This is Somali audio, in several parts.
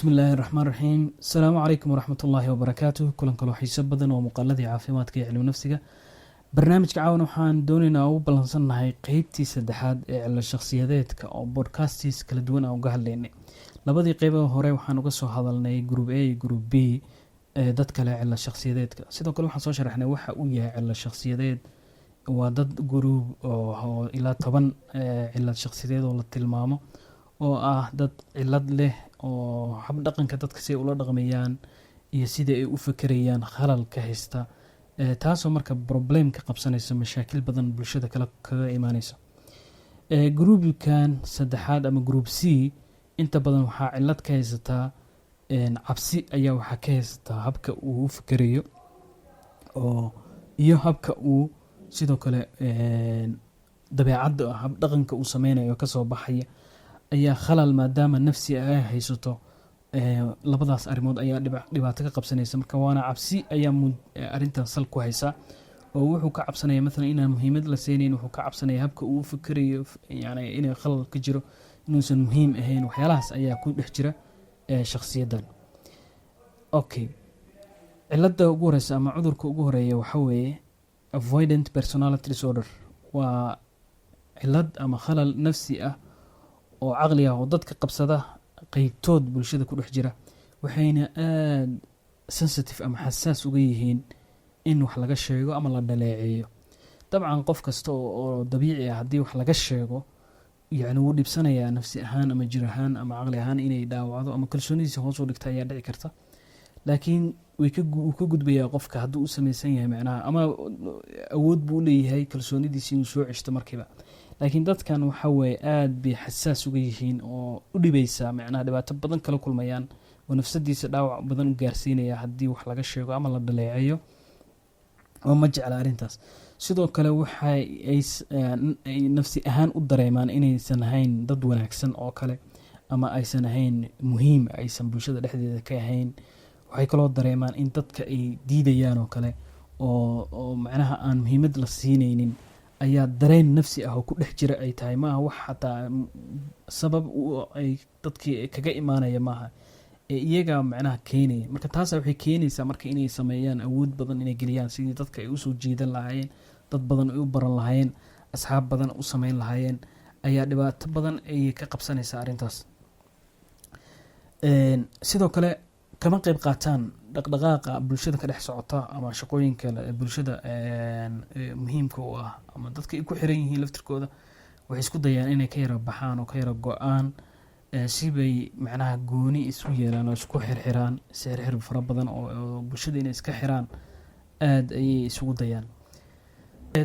بسم الله الرحمن الرحيم. السلام عليكم ورحمة الله وبركاته. كلن كلو xiiso badan oo muuqaaladii caafimaadka iyo cilmi nafsiga. barnaamijka caawan waxaan doonaynaa u balansannahay qeybtii saddexaad ee cilmi shakhsiyadeedka oo podcasts kala duwan aan uga hadlaynay. labadii qeyb hore waxaan uga soo hadalnay group A iyo group B ee dad kale cilmi shakhsiyadeedka. sidoo kale waxaan soo sharaxnay waxa uu yahay cilmi shakhsiyadeed. waa dad group oo ilaa 10 cilmi shakhsiyadeed oo la tilmaamo oo ah dad cilad leh oo hab dhaqanka dadka si ula dhaqmayaan iyo sida ay u fikirayaan khalal ka haysta taasoo marka problem ka qabsanaysa mashaakil badan bulshada kala kaga imaanaysa. groupkan saddexaad ama group C inta badan waxaa cilad ka haysta cabsi ayaa waxaa ka haysta habka uu u fikirayo oo iyo habka uu sidoo kale dabeecadda hab dhaqanka uu sameynayo ka soo baxaya ayaa khalal maadaama nafsi ay haysato labadaas arimood ayaa dhibaato ka qabsanaysa. marka waana cabsi ayaa arintan sal ku haysa oo wuxuu ka cabsanaya mesela inaan muhiimad la siinin, wuxuu ka cabsanaya habka uu fikirayo yani inay khalal ka jiro, inuusan muhiim ahayn. waxyaalahaas ayaa ku dhex jira shakhsiyadan. okay, cilada ugu horeysa ama cudurka ugu horeeya waxa weeye avoidant personality disorder. waa cilad ama khalal nafsi ah oo caqli ah oo dadka qabsada qaybtood bulshada ku dhex jira, waxayna aad sensitive ama xasaas uga yihiin in wax laga sheego ama la dhaleeceeyo. dabcan qof kasta oo dabiici ah haddii wax laga sheego yani wuu dhibsanayaa nafsi ahaan ama jir ahaan ama caqli ahaan inay dhaawacdo ama kalsoonidiisa hoos u dhigta ayaa dhici karta. laakiin wuu ka gudbayaa qofka hadduu u samaysan yahay macnaha ama awood buu leeyahay kalsoonidiisa inuu soo ceshto markiiba. laakiin dadkan waxa weeye aad bay xasaas uga yihiin oo u dhibaysa macnaha dhibaato badan kala kulmayaan oo nafsadiisa dhaawac badan u gaarsiinaya haddii wax laga sheego ama la dhaleeceeyo oo ma jecla arrintaas. sidoo kale waxay nafsi ahaan u dareemaan inaysan ahayn dad wanaagsan oo kale ama aysan ahayn muhiim, aysan bulshada dhexdeeda ka ahayn. waxay kaloo dareemaan in dadka ay diidayaan oo kale oo macnaha aan muhiimad la siinaynin ayaa dareen nafsi ah oo ku dhex jira ay tahay, maaha wax xataa sabab ay dadkii kaga imaanaya maaha ee iyaga macnaha keenaya. marka taasa waxay keenaysaa marka inay sameeyaan awood badan inay geliyaan sidii dadka ay usoo jiidan lahaayeen, dad badan ay u baran lahaayeen, asxaab badan u sameyn lahaayeen, ayaa dhibaato badan ay ka qabsanaysaa arrintaas. sidoo kale kama qayb qaataan dhaqdhaqaaqa bulshada ka dhex socota ama shaqooyinka bulshada muhiimka u ah ama dadka ay ku xiran yihiin laftirkooda. waxay isku dayaan inay ka yara baxaan oo ka yara go-aan si bay macnaha gooni isu yeelaan oo isku xirxiraan, xirxir fara badan oo bulshada inay iska xiraan aad ayay isugu dayaan.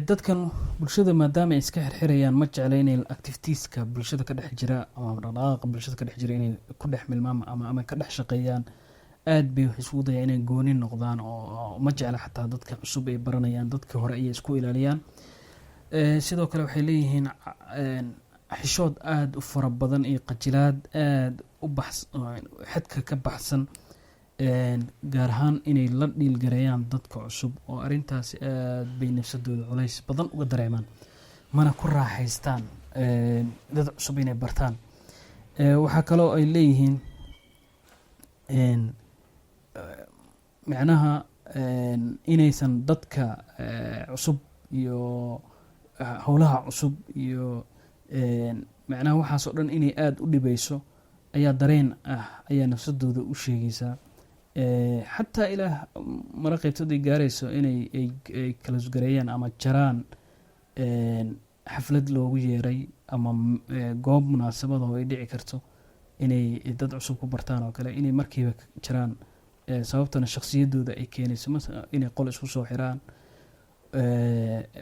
dadkan bulshada maadaama ay iska xirxirayaan ma jecla inay activitieska bulshada ka dhex jira ama dhaqdhaqaaqa bulshada ka dhex jira inay ku dhex milmaan ama ka dhex shaqeeyaan. aad bay waxay isugu dayaan inay gooni noqdaan oo ma jecla xataa dadka cusub ay baranayaan, dadka hore ayay isku ilaaliyaan. sidoo kale waxay leeyihiin xishood aad u fara badan iyo qajilaad aad u xadka ka baxsan, gaar ahaan inay la dhiilgareeyaan dadka cusub oo arrintaasi aad bay nafsadooda culays badan uga dareemaan, mana ku raaxaystaan dad cusub inay bartaan. waxaa kaloo ay leeyihiin macnaha inaysan dadka cusub iyo howlaha cusub iyo macnaha waxaasoo dhan inay aada u dhibayso ayaa dareen ah ayaa nafsadooda u sheegaysaa. xataa ilaah mara qaybtood ay gaarayso inay kala gareeyaan ama jaraan xaflad loogu yeeray ama goob munaasabada oo ay dhici karto inay dad cusub ku bartaan oo kale inay markiiba jiraan, sababtana shakhsiyadooda ay keenayso inay qol isku soo xiraan.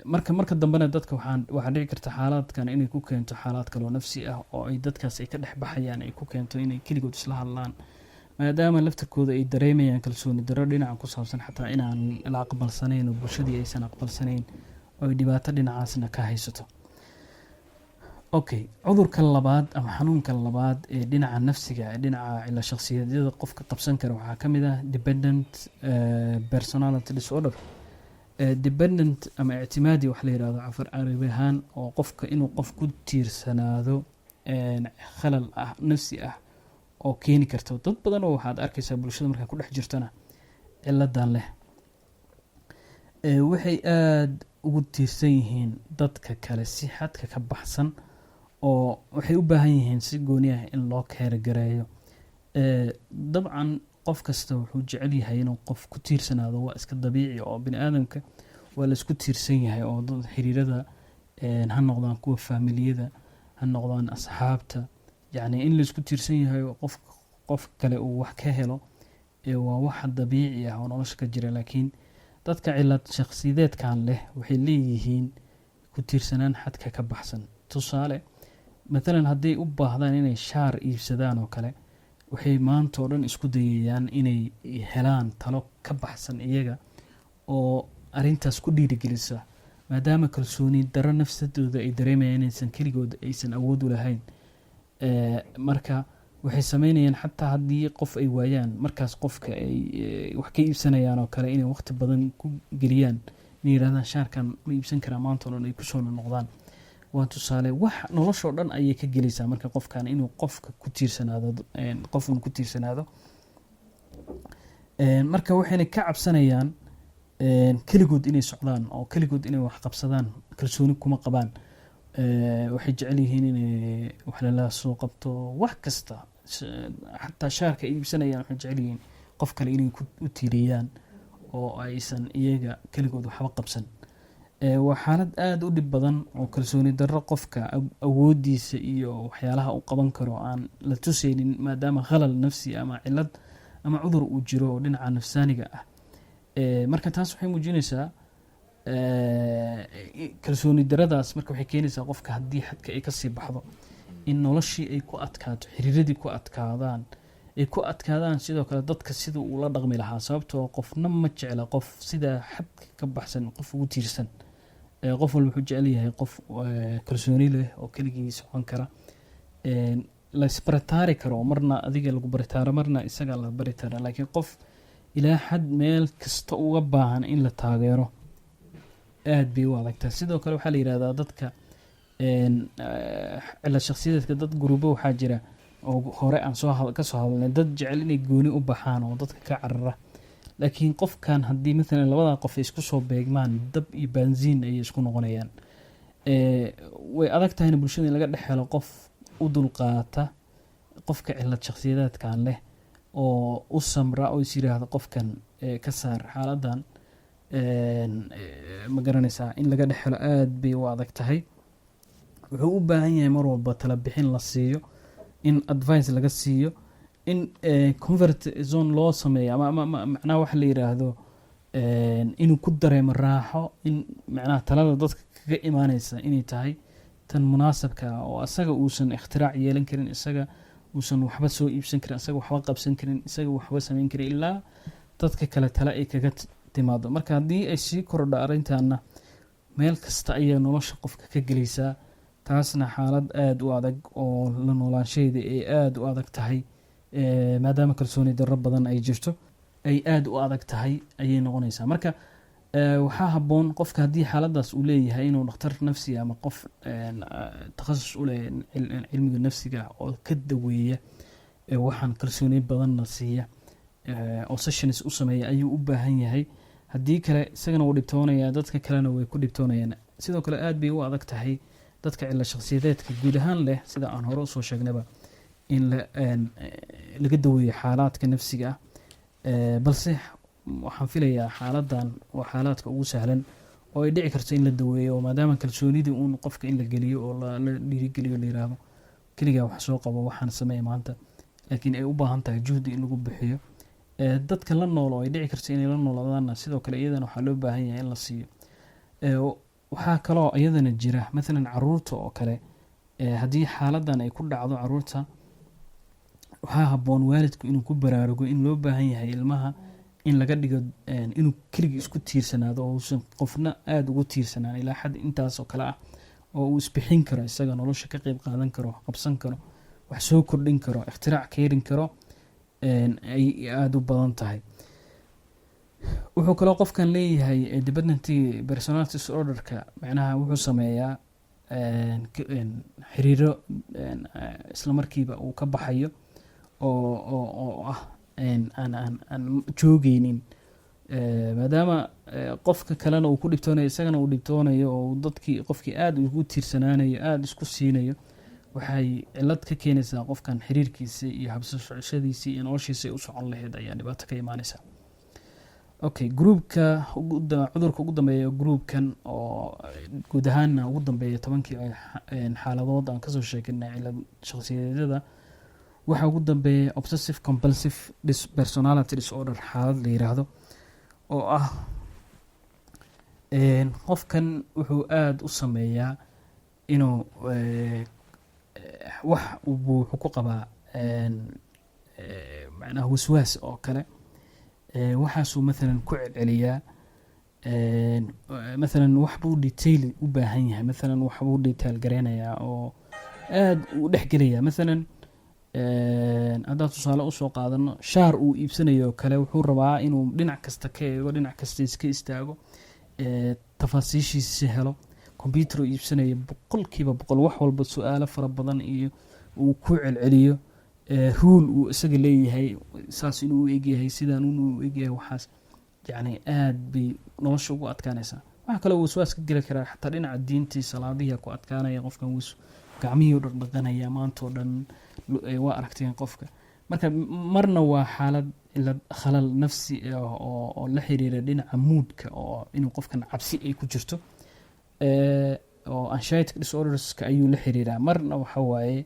marka dambena dadka waxaa dhici karta xaaladkan inay ku keento xaalad kaloo nafsi ah oo ay dadkaas ay ka dhex baxayaan, ay ku keento inay keligood isla hadlaan maadaama laftirkooda ay dareemayaan kalsooni darro dhinaca ku saabsan xataa inaan la aqbalsanayn oo bulshadii aysan aqbalsanayn oo ay dhibaato dhinacaasna ka haysato. okay, cudurka labaad ama xanuunka labaad ee dhinaca nafsiga ee dhinaca cila shakhsiyadeeda qofka qabsan kara waxaa ka mid ah dependent personality disorder. dependent ama ictimaadi wax la yidhahdo cafar carabi ahaan oo qofka inuu qof ku tiirsanaado khalal ah nafsi ah oo keeni karta dad badan oo waxaad arkaysaa bulshada markaa ku dhex jirtana ciladan leh waxay aada ugu tiirsan yihiin dadka kale si xadka ka baxsan oo waxay u baahan yihiin si gooni ah in loo keergareeyo dabcan qof kasta wuxuu jecel yahay inuu qof ku tiirsanaado waa iska dabiici oo bini aadamka waa laisku tiirsan yahay oo dad xiriirada ha noqdaan kuwa faamiliyada ha noqdaan asxaabta yacni in laisku tiirsan yahay oo qof kale uu wax ka helo waa waxa dabiici ah oo nolosha ka jira laakiin dadka cilad shakhsiyadeedkan leh waxay leeyihiin ku tiirsanaan xadka ka baxsan tusaale matalan hadday u baahdaan inay shaar iibsadaan oo kale waxay maanta oo dhan isku dayayaan inay helaan talo ka baxsan iyaga oo arrintaas ku dhiirigelisa maadaama kalsooni darro nafsadooda ay dareemayaan inaysan keligood aysan awood u lahayn marka waxay sameynayaan xataa haddii qof ay waayaan markaas qofka ay wax ka iibsanayaan oo kale inay waqti badan ku geliyaan inay yidhahdaan shaarkan ma iibsan karaa maanta oo dhan ay kusoo noqdaan waa tusaale wax noloshoo dhan ayay ka gelaysaa marka qofkan inuu qofka ku tiirsanaado qofun ku tiirsanaado marka waxayna ka cabsanayaan keligood inay socdaan oo keligood inay wax qabsadaan kalsooni kuma qabaan waxay jecel yihiin inay wax lala soo qabto wax kasta xataa shaarka ay iibsanayaan waxay jecel yihiin qof kale inay u tiiriyaan oo aysan iyaga keligood waxba qabsan waa xaalad aada u dhib badan oo kalsooni darro qofka awoodiisa iyo waxyaalaha uu qaban karo aan la tusaynin maadaama khalal nafsi ama cilad ama cudur uu jiro oo dhinaca nafsaaniga ah marka taas waxay muujinaysaa kalsooni daradaas marka waxay keenaysaa qofka haddii xadka ay kasii baxdo in noloshii ay ku adkaato xiriiradii ku adkaadaan sidoo kale dadka sida uu la dhaqmi lahaa sababtoo qofna ma jecla qof sidaa xadka ka baxsan qof ugu tiirsan qof walba wuxuu jecel yahay qof kalsooni leh oo keligii socon kara la isbaritaari karo marna adiga lagu baritaaro marna isaga la baritaara laakiin qof ilaa xad meel kasta uga baahan in la taageero aad bay u adagtaa sidoo kale waxaa la yidhahdaa dadka cilad shakhsiyadeedka dad gurubo waxaa jira oo hore aan kasoo hadalnay dad jecel inay gooni u baxaan oo dadka ka carara laakiin qofkan haddii maalan labadaa qof ay isku soo beegmaan dab iyo baansiin ayay isku noqonayaan way adag tahayna bulshada in laga dhex helo qof u dulqaata qofka cilad shakhsiyadeedkan leh oo u samra oo is yiraahdo qofkan ka saar xaaladan ma garanaysaa in laga dhex helo aad bay u adag tahay wuxuu u baahan yahay mar walba tala bixin la siiyo in advice laga siiyo in convert zone loo sameeyo ama macnaha waxa la yiraahdo inuu ku dareemo raaxo in macnaha talada dadka kaga imaanaysa inay tahay tan munaasabka oo asaga uusan ikhtirac yeelan karin isaga uusan waxba soo iibsan karin isaga waxba qabsan karin isaga waxba samayn karin ilaa dadka kale tala ay kaga timaado marka haddii ay sii kordho arrintaana meel kasta ayaa nolosha qofka ka gelaysaa taasna xaalad aada u adag oo la noolaanshaheeda ay aada u adag tahay maadaama kalsooni darro badan ay jirto ay aada u adag tahay ayay noqonaysaa marka waxaa habboon qofka haddii xaaladaas uu leeyahay inuu dhakhtar nafsi ama qof takhasus u leh cilmiga nafsiga oo ka daweeya waxaan kalsooni badanna siiya oo sessions u sameeya ayuu u baahan yahay haddii kale isagana wuu dhibtoonayaa dadka kalena way ku dhibtoonayaan sidoo kale aad bay u adag tahay dadka cilad shakhsiyadeedka guud ahaan leh sida aan hore usoo sheegnaba in laga daweeyo xaalaadka nafsiga ah balse waxaan filayaa xaaladan waa xaalaadka ugu sahlan oo ay dhici karto in la daweeyo maadaama kalsoonidii uun qofka in la geliyo oo la dhiirigeliyo la yiraahdo keligaa wax soo qabo waxaan sameeya maanta laakiin ay u baahan tahay juhdi in lagu bixiyo dadka la nool oo ay dhici karto inay la noolaadaanna sidoo kale iyadana waxaa loo baahan yahay in la siiyo waxaa kaloo iyadana jira maalan caruurta oo kale haddii xaaladan ay ku dhacdo caruurta waxaa habboon waalidku inuu ku baraarugo in loo baahan yahay ilmaha in laga dhigo inuu keligii isku tiirsanaado oo uusan qofna aada ugu tiirsanaan ilaa xad intaas oo kale ah oo uu isbixin karo isaga nolosha ka qeyb qaadan karo qabsan karo wax soo kordhin karo ikhtirac keerin karo ay aada u badan tahay wuxuu kaloo qofkan leeyahay dependency personality disorderka macnaha wuxuu sameeyaa xiriiro isla markiiba uu ka baxayo oo ah aan joogeynin, maadaama qofka kalena uu ku dhibtoonayo isagana uu dhibtoonayo oo qofkii aada ugu tiirsanaanayo aada isku siinayo, waxay cilad ka keenaysaa qofkan xiriirkiisa iyo habsashadiisii iyo noloshiisa ay u socon lahayd ayaa dhibaato ka imaanaysa. Okay, groupka cudurka ugu dambeeya groupkan oo guud ahaanna ugu dambeeya 10 xaaladood aan kasoo sheegnay cilad shakhsiyadeeda, waxa ugu dambeeya obsessive compulsive personality disorder, xaalad la yiraahdo oo ah qofkan wuxuu aada u sameeyaa inuu wax wuxuu ku qabaa macnaha waswaas oo kale, waxaasuu maalan ku celceliyaa, maalan waxbuu detail u baahan yahay, maalan waxbuu detail gareynayaa oo aada u dhexgelaya. Maalan haddaan tusaale usoo qaadano, shaar uu iibsanayo kale wuxuu rabaa inuu dhinac kasta ka eego, dhinac kasta iska istaago, tafaasiishiisa helo. computer uu iibsanayo 100% wax walba su-aalo fara badan iyo uu ku celceliyo, rule uu isaga leeyahay saas inuu u egyahay, sidaan inuu u egyahay, waxaas yacni aad bay nolosha ugu adkaanaysaa. waxa kale uu waswaas ka geli karaa xataa dhinaca diintii, salaadihi ku adkaanaya qofkan, gacmihii u dhaqdhaqanaya maantoo dhan waa aragteen qofka. marka marna waa xaalad khalal nafsi oo la xiriira dhinaca moodka, oo inuu qofkan cabsi ay ku jirto, oo anxiety disorderska ayuu la xiriiraa. marna waxa waaye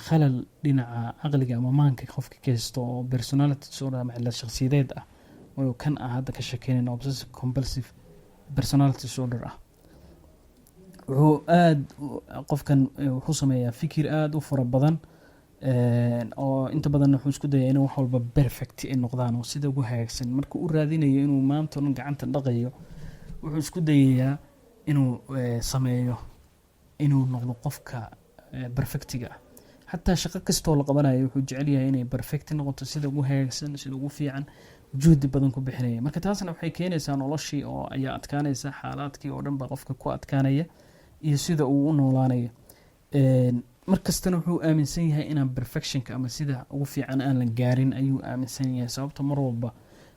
khalal dhinaca caqliga ama maanka qofka ka haysto oo personality disorder ama cilad shakhsiyadeed ah, oo kan hadda ka sheekeynayna obsessive compulsive personality disorder ah. wuxuu aad qofkan wuxuu sameeyaa fikir aad u fara badan, oo inta badan wuxuu isku dayaa inuu wax walba perfect ay noqdaan oo sida ugu hagaagsan. marka uu raadinayo inuu maanta dhan gacanta dhaqayo, wuxuu isku dayayaa inuu sameeyo inuu noqdo qofka perfectiga ah. xataa shaqo kastoo la qabanayo wuxuu jecel yahay inay perfect noqoto, sida ugu hagaagsan, sida ugu fiican, juhdi badan ku bixinaya. marka taasna waxay keenaysaa noloshii oo ayaa adkaanaysa, xaaladkii oo dhan baa qofka ku adkaanaya iyo sida uu u noolaanayo. markastana wuxuu aaminsan yahay inaan perfectionka ama sida ugu fiican aan la gaarin ayuu aaminsan yahay, sababta mar walba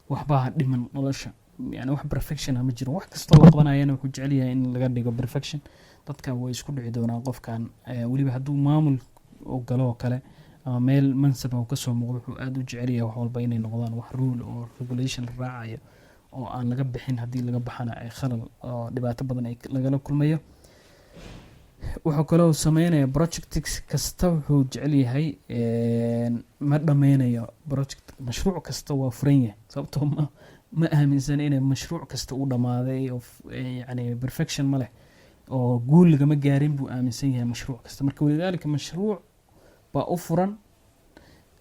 waxbaa dhiman nolosha, yani wax perfection ma jiro. wax kastoo la qabanayana wuxuu jecel yahay in laga dhigo perfection. dadka way isku dhici doonaan qofkan, weliba hadduu maamul oo galo oo kale ama meel mansab uu kasoo muuqdo, wuxuu aada u jecel yahay wax walba inay noqdaan wax rule oo regulation la raacayo oo aan laga bixin. haddii laga baxana ay khalal oo dhibaato badan ay lagala kulmayo. wuxuu kaloo sameynaya project kasta wuxuu jecel yahay ma dhameynayo project, mashruuc kasta waa furan yahay, sababtoo ma aaminsan inay mashruuc kasta u dhamaaday oo yani perfection ma leh oo guul lagama gaarin buu aaminsan yahay mashruuc kasta. marka walidaalika mashruuc baa u furan,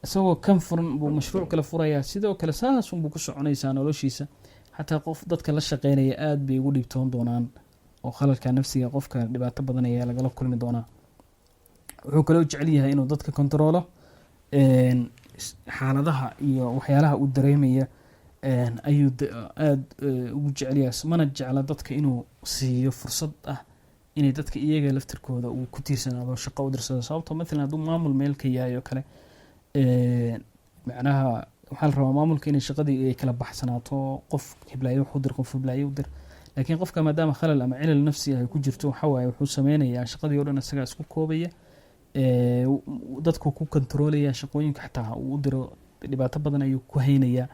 isagoo kan furan buu mashruuc kale furayaa, sidoo kale saas unbuu ku soconaysaa noloshiisa. xataa dadka la shaqeynaya aad bay ugu dhibtoon doonaan oo khalalka nafsiga qofka dhibaato badan ayaa lagala kulmi doonaa. wuxuu kaloo jecel yahay inuu dadka kontrolo, xaaladaha iyo waxyaalaha uu dareemaya ayuu aad ugu jecel yahay. mana jecla dadka inuu siiyo fursad ah inay dadka iyaga laftirkooda uu ku tiirsanaado shaqo u dirsado, sababtoo maalan hadduu maamul meel ka yahay oo kale, macnaha waxaa la rabaa maamulka inay shaqadii ay kala baxsanaato, qof hiblaayo wax u dir, qof hiblaayo u dir. laakiin qofka maadaama khalal ama cilal nafsi ay ku jirto, waxa waaye wuxuu sameynayaa shaqadii oo dhan isagaa isku koobaya, dadku ku kontroolaya shaqooyinka, xataa uu u diro dhibaato badan ayuu ku haynayaa.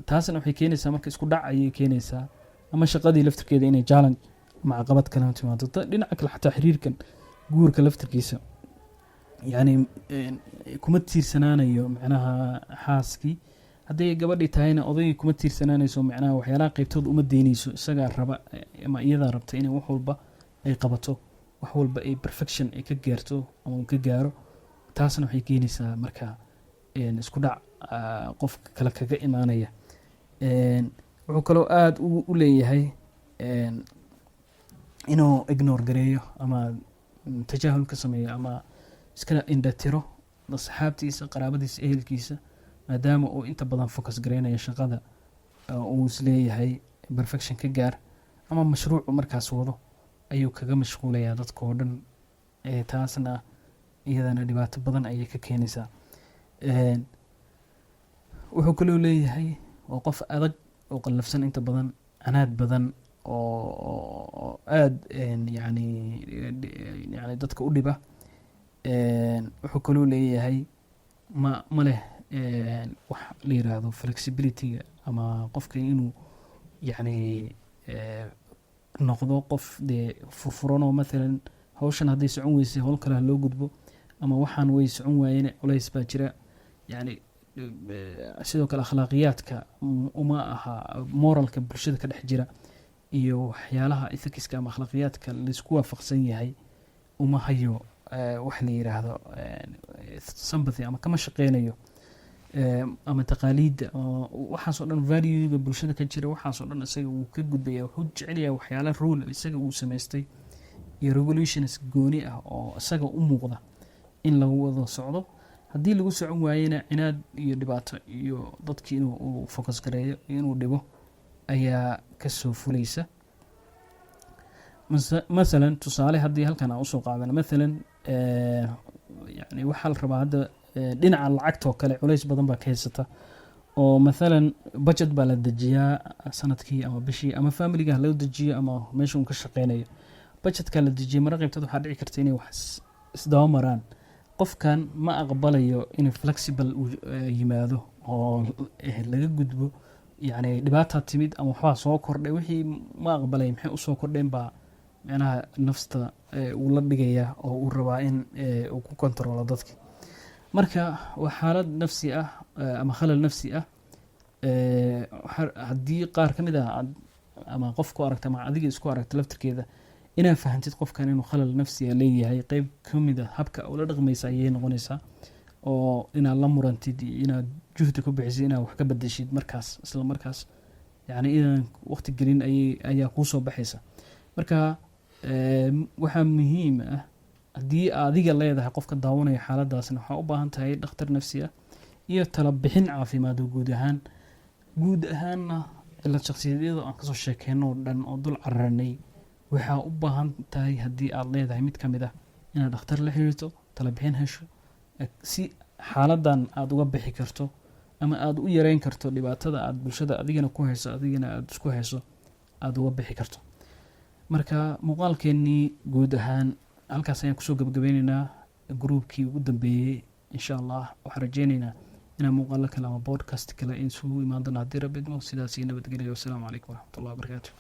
taasna waxay keenaysaa marka isku dhac ayay keenaysaa, ama shaqadii laftirkeeda inay challenge ama caqabad kala timaado. dhinaca kale xataa xiriirkan guurka laftirkiisa yani kuma tiirsanaanayo macnaha xaaskii. hadday gabadhii tahayna odaygii kuma tiirsanaanayso, macnaha waxyaalaha qaybtood uma deynayso, isagaa raba ama iyadaa rabta inay wax walba ay qabato, wax walba ay perfection ay ka gaarto ama ka gaaro. taasna waxay keenaysaa marka isku dhac qofka kale kaga imaanaya. wuxuu kaloo aada u leeyahay inuu ignore gareeyo ama tajaahul ka sameeyo ama iska indhatiro asxaabtiisa, qaraabadiisa, ehelkiisa, maadaama uu inta badan focus gareynayo shaqada uu isleeyahay perfection ka gaar, ama mashruucu markaas wado ayuu kaga mashquulayaa dadka oo dhan. taasna iyadana dhibaato badan ayay ka keenaysaa. wuxuu kaloo leeyahay waa qof adag oo qallafsan inta badan, canaad badan oo aad yani dadka u dhiba. wuxuu kaloo leeyahay ma leh wax la yiraahdo flexibility-ga ama qofka inuu yani noqdo qof dee furfuran oo maalan hawshan hadday socon weysay hawl kale loo gudbo, ama waxaan way socon waayeen culays baa jira. yani sidoo kale akhlaaqiyaadka uma aha moralka bulshada ka dhex jira iyo waxyaalaha ethicska ama akhlaaqiyaadka laisku waafaqsan yahay uma hayo wax la yiraahdo sympathy ama kama shaqeynayo, ama taqaaliidda waxaasoo dhan value-ga bulshada ka jira waxaasoo dhan isaga uu ka gudbaya. wuxuu jecel yahay waxyaala rule isaga uu samaystay iyo regulations gooni ah oo isaga u muuqda in lagu wada socdo. haddii lagu socon waayena cinaad iyo dhibaato iyo dadkii inuu focus gareeyo inuu dhibo ayaa kasoo fulaysa. masalan tusaale haddii halkan aan usoo qaadana, masalan yani waxaa la rabaa hadda dhinaca lacagta oo kale culays badan baa ka haysata, oo masalan budget baa la dejiyaa sanadkii ama bishii, ama familiga loo dejiyo ama meesha uu ka shaqeynayo. budgetka la dejiyay mara qaybtad waxaa dhici karta inay wax isdaba maraan. qofkan ma aqbalayo in flexible uu yimaado oo laga gudbo, yani dhibaata timid ama waxbaa soo kordhay, wixii ma aqbalay maxay usoo kordheen baa macnaha nafsta uu la dhigaya oo uu rabaa in uu ku kontrolo dadka. marka waa xaalad nafsi ah ama khalal nafsi ah. haddii qaar ka mid ah ama qof ku aragta ama adiga isku aragta laftirkeeda inaad fahantid qofkan inuu khalal nafsiga leeyahay, qeyb ka mid a habka ula dhaqmaysa ayay noqonaysaa, oo inaad la murantid iyo inaad juhdi ku bixisid inaad wax ka bedeshid markaas isla markaas, yani inaan waqti gelin ayaa kuusoo baxaysa. marka waxaa muhiim ah haddii adiga leedahay qofka daawanaya xaaladaasna waxaa u baahan tahay dhakhtar nafsi ah iyo tala bixin caafimaad oo guud ahaanna cilad shakhsiyadeeda aan kasoo sheekeyno oo dhan oo dul cararanay waxaa u baahan tahay haddii aad leedahay mid ka mid ah inaad dhakhtar la xiriirto, tala bixin hesho, si xaaladan aad uga bixi karto ama aad u yareyn karto dhibaatada aad bulshada adigana ku hayso adigana aad isku hayso aad uga bixi karto. marka muuqaalkeennii guud ahaan halkaas ayaan kusoo gabagabeynaynaa gruubkii ugu dambeeyey. insha allah waxaan rajeynaynaa inaan muuqaalo kale ama podcast kale isugu imaan doona haddii rabbi idmo. sidaas iyo nabadgelyo. wassalaamu calaykum waraxmatullahi wabarakaatu.